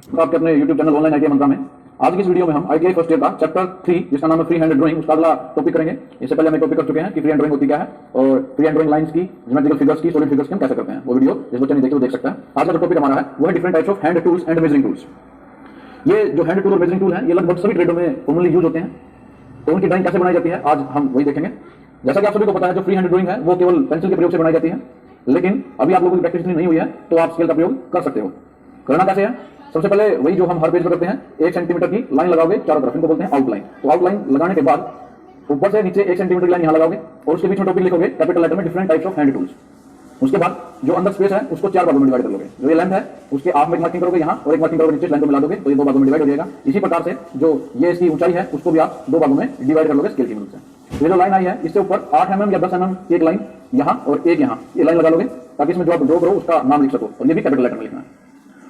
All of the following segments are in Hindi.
तो आपके अपने YouTube चैनल ऑनलाइन आईटीआई मंत्रा में आज की इस वीडियो में हम आईटीआई फर्स्ट ईयर का चैप्टर 3 जिसका नाम है फ्री हैंड ड्राइंग उसका अगला टॉपिक करेंगे। इससे पहले हम टॉपिक कर चुके हैं कि फ्री हैंड ड्राइंग होती क्या है और फ्री हैंड ड्राइंग लाइंस की, ज्योमेट्रिकल फिगर्स की, सॉलिड फिगर्स की हम कैसे करते हैं। वो वीडियो जिस बच्चे ने देखी वो देख सकता है। आज का जो टॉपिक हमारा है वो है different types of hand tools and measuring tools. ये जो हैंड टूल और मेजरिंग टूल है ये लगभग सभी ट्रेडों में कॉमनली यूज होते हैं। तो उनकी ड्राइंग कैसे बनाई जाती है आज हम वही देखेंगे। जैसा कि आप सभी को पता है जो फ्री हैंड ड्राइंग है वो केवल पेंसिल के प्रयोग से बनाई जाती है, लेकिन अभी आप लोगों की प्रैक्टिस नहीं हुई है तो आप स्केल का प्रयोग कर सकते हो। करना कैसे है? सबसे पहले वही जो हम हर पेज पर करते हैं, 1 सेंटीमीटर की लाइन लगाओगे चारों तरफ, इनको बोलते हैं आउटलाइन। तो आउटलाइन लगाने के बाद ऊपर से नीचे 1 सेंटीमीटर की लाइन यहां लगाओगे और उसके बीच में टॉपिक लिखोगे कैपिटल लेटर में different types of hand tools. उसके बाद जो अंदर स्पेस है उसको 4 भागों में डिवाइड कर लोगे। जो ये लेंथ है उसके हाफ में मार्किंग करोगे यहाँ और एक मार्किंग करोगे नीचे, लाइन को मिला दोगे तो ये 2 भागों में डिवाइड हो जाएगा। इसी प्रकार से जो ये इसकी ऊंचाई है उसको भी आप 2 भागों में डिवाइड कर लोगे स्केल की मदद से। ये जो लाइन आई है इससे ऊपर 8 mm या 10 mm की एक लाइन यहाँ और एक यहाँ, ये लाइन लगा लोगे ताकि इसमें जो आप ड्रॉ करो उसका नाम लिख सको और ये भी कैपिटल लेटर में लिखना है।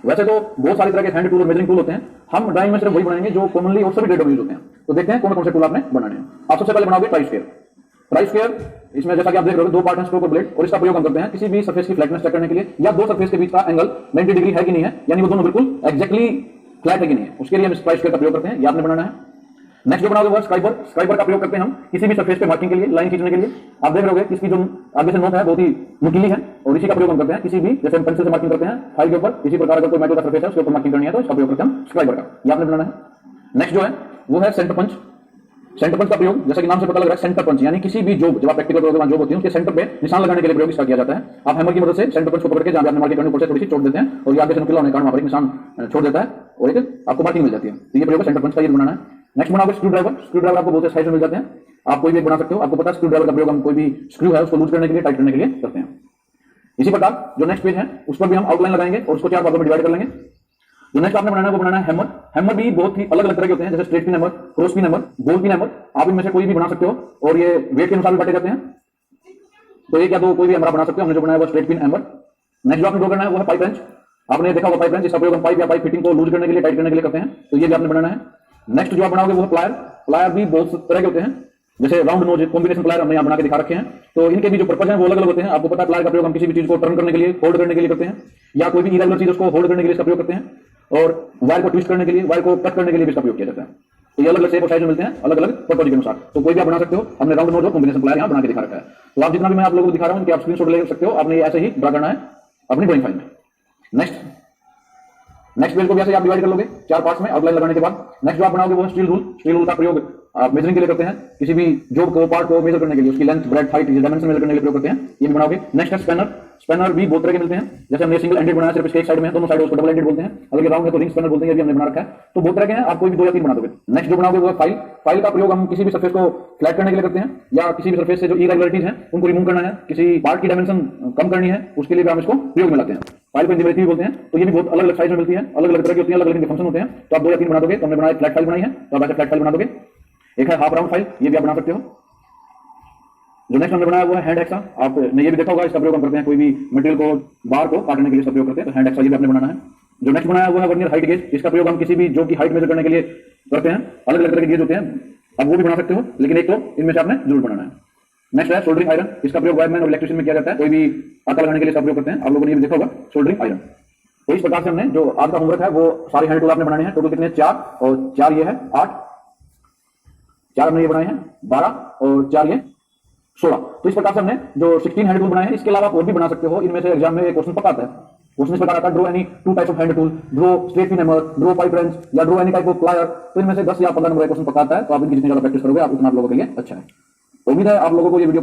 वैसे तो बहुत सारी तरह के हैंड टूल और मेजरिंग टूल होते हैं, हम ड्राइंग में सिर्फ वही बनाएंगे जो कॉमनली और सभी ट्रेडों में यूज होते हैं। तो देखते हैं कौन कौन से टूल आपने बनाने हैं। आप सबसे पहले बनाओगे ट्राई स्क्वायर। ट्राई स्क्वायर इसमें जैसा कि आप देख रहे हो 2 पार्ट हैं, स्ट्रोक और ब्लेड, और इसका प्रयोग हम करते हैं किसी भी सरफेस की फ्लैटनेस चेक करने के लिए या दो सरफेस के बीच का एंगल 90 डिग्री है कि नहीं है, यानी वो दोनों बिल्कुल एक्जैक्टली फ्लैट है कि नहीं है, उसके लिए हम ट्राई स्क्वायर का प्रयोग करते हैं। ये आपने बनाना है। नेक्स्ट जो बनाओगे वो स्क्राइबर। स्क्राइबर का प्रयोग करते हैं हम किसी भी सरफेस पे मार्किंग के लिए, लाइन खींचने के लिए। आप देख रहे हो इसकी जो आगे से नोक है बहुत ही नुकीली है और इसी का प्रयोग हम करते हैं किसी भी, जैसे हम पेंसिल से मार्किंग करते हैं फाइल के ऊपर, इसी प्रकार अगर कोई मेटल का सरफेस है उसके ऊपर मार्किंग करनी है तो इसका प्रयोग करते हैं स्क्राइबर का। ये आपने बनाना है। नेक्स्ट जो है वो है सेंटर पंच। सेंटर पंच का प्रयोग जैसा कि नाम से पता लग रहा है सेंटर पंच, यानी किसी भी जॉब जब आप प्रैक्टिकल करोगे वहां जॉब होती है उसके सेंटर पे निशान लगाने के लिए प्रयोग इसका किया जाता है। आप हैमर की मदद से सेंटर पंच को पकड़ के जहां आपने मार्किंग करनी ऊपर से थोड़ी सी छोड़ देते हैं और ये आगे से नुकीला होने के कारण वहां पर एक निशान छोड़ देता है और एक आपको मार्किंग मिल जाती है। तो ये प्रयोग सेंटर पंच का ये बनाना है। नेक्स्ट बनाओगे स्क्रू ड्राइवर। स्क्रू ड्राइवर आपको बहुत से साइज में मिल जाते हैं, आप कोई भी एक बना सकते हो। आपको पता है स्क्रू ड्राइवर का प्रयोग हम कोई भी स्क्रू है उसको लूज करने के लिए, टाइट करने के लिए करते हैं। इसी प्रकार जो नेक्स्ट पेज है उस पर भी हम आउटलाइन लगाएंगे और उसको 4 भागों में डिवाइड कर लेंगे। जो नेक्स्ट आपने बनाना है वो बनाना है हैमर। हैमर भी बहुत ही अलग अलग तरह के होते हैं, जैसे straight peen hammer, cross peen hammer, गोल पिन हैमर। आप इनमें से कोई भी बना सकते हो और ये वेट के अनुसार भी बांटे जाते हैं। तो एक या दो कोई भी हैमर बना सकते हो। हमने जो बनाया वो स्ट्रेट पिन हैमर। नेक्स्ट जो आपने ड्रॉ करना है वो है पाइप रेंच। आपने देखा होगा पाइप रेंच, इसका प्रयोग हम पाइप या पाइप फिटिंग को लूज करने के लिए, टाइट करने के लिए करते हैं। तो ये भी आपने बनाना है। नेक्स्ट जो आप बनाओगे वो है प्लायर। प्लायर भी बहुत तरह के होते हैं, जैसे राउंड नोज कॉम्बिनेशन प्लायर हमने यहाँ बना के दिखा रखे हैं। तो इनके भी जो पर्पज है वो अलग अलग होते हैं। आपको पता है प्लायर का प्रयोग हम किसी भी चीज को टर्न करने के लिए, होल्ड करने के लिए करते हैं, या कोई भी इरेगुलर चीज उसको होल्ड करने के लिए इसका प्रयोग करते हैं, और वायर को ट्विस्ट करने के लिए, वायर को कट करने के लिए भी इसका प्रयोग किया जाता है। तो ये अलग अलग शेप और साइज में मिलते हैं अलग अलग पर्पज के अनुसार। तो कोई भी आप बना सकते हो। हमने राउंड नोज और कॉम्बिनेशन प्लायर यहाँ बना के दिखा रखा है। तो आप जितना भी मैं आप लोगों को दिखा रहा हूँ इनके आप स्क्रीनशॉट ले सकते हो। आपने ऐसे ही ड्रा करना है अपनी ड्राइंग फाइल में। नेक्स्ट पेज को भी ऐसे आप डिवाइड कर लोगे 4 पार्ट्स में आउटलाइन लगाने के बाद। नेक्स्ट जो आप बनाओगे वो स्टील रूल। स्टील रूल का प्रयोग आप मेजरिंग के लिए करते हैं, किसी भी जॉब को, पार्ट को मेजर करने के लिए, उसकी length, breadth, height, dimension measure करने के लिए प्रयोग करते हैं। ये भी बनाओगे। नेक्स्ट है स्पैनर। स्पैनर भी बहुत तरह के मिलते हैं, जैसे हमने सिंगल एंडेड बनाया सिर्फ इसके एक साइड में, दोनों साइड उसको डबल एंडेड बोलते हैं। अगर ये राउंड है तो रिंग स्पैनर बोलते हैं, ये भी हमने बना रखा है। तो बहुत तरह के हैं, आप कोई भी 2 या 3 बना दोगे। नेक्स्ट जो बनाओगे वो है फाइल। फाइल का प्रयोग हम किसी भी सरफेस को फ्लैट करने के लिए करते हैं, या किसी भी सरफेस से जो इरेगुलरिटीज हैं उनको रिमूव करना है, किसी पार्ट की डायमेंशन कम करनी है, उसके लिए भी हम इसको प्रयोग में लाते हैं। फाइल को इंजीनियरिंग भी बोलते हैं। तो ये भी बहुत अलग अलग साइज में मिलती है, अलग अलग तरह की होती है, अलग अलग फंक्शन होते हैं। तो आप 2 या 3 बना दोगे। तो हमने बनाया फ्लैट फाइल बनाई है, तो आप ऐसे फ्लैट फाइल बना दोगे। एक है हाफ राउंड फाइल, ये भी आप बना सकते हो। जो नेक्स्ट हमने बनाया वो है हैंड एक्सा। आपने ये भी देखा होगा, इसका प्रयोग हम करते हैं कोई भी मटेरियल को, बार को काटने के लिए इसका प्रयोग करते हैं। तो हैंड एक्सा ये भी आपने बनाना है। जो नेक्स्ट बनाया वो है वर्नियर हाइट गेज। इसका प्रयोग हम किसी भी जॉब की हाइट मेजर करने के लिए करते हैं। अलग अलग तरह के गेज होते हैं, आप वो भी बना सकते हो, लेकिन एक तो इनमें से आपने जरूर बनाना है। नेक्स्ट है सोल्डरिंग आयरन। इसका प्रयोग वायरमैन और इलेक्ट्रिशियन में किया जाता है, कोई भी आटा लगाने के लिए इसका प्रयोग करते हैं। आप लोगों ने ये भी देखा होगा सोल्डरिंग आयरन। तो इस प्रकार से हमने जो आज का होमवर्क है वो सारे हैंड टूल आपने बनाने हैं। टोटल कितने? 4 और 4 ये है 8, 4 हमने ये बनाए हैं 12 और 4 ये 16। तो इस प्रकार से हमने जो 16 हैंड टूल बनाए हैं। इसके अलावा आप और भी बना सकते हो। इनमें से एग्जाम में क्वेश्चन पक्का आता है। क्वेश्चन इस प्रकार आता है, draw any 2 types of hand tool, draw straight peen hammer, draw pipe wrench, या draw any type of plier. तो इनमें से 10 या 15 नंबर का क्वेश्चन पक्का आता है। तो आप इनकी जितनी ज्यादा प्रैक्टिस करोगे आप उतना आप लोगों के लिए अच्छा है। उम्मीद है आप लोगों को ये वीडियो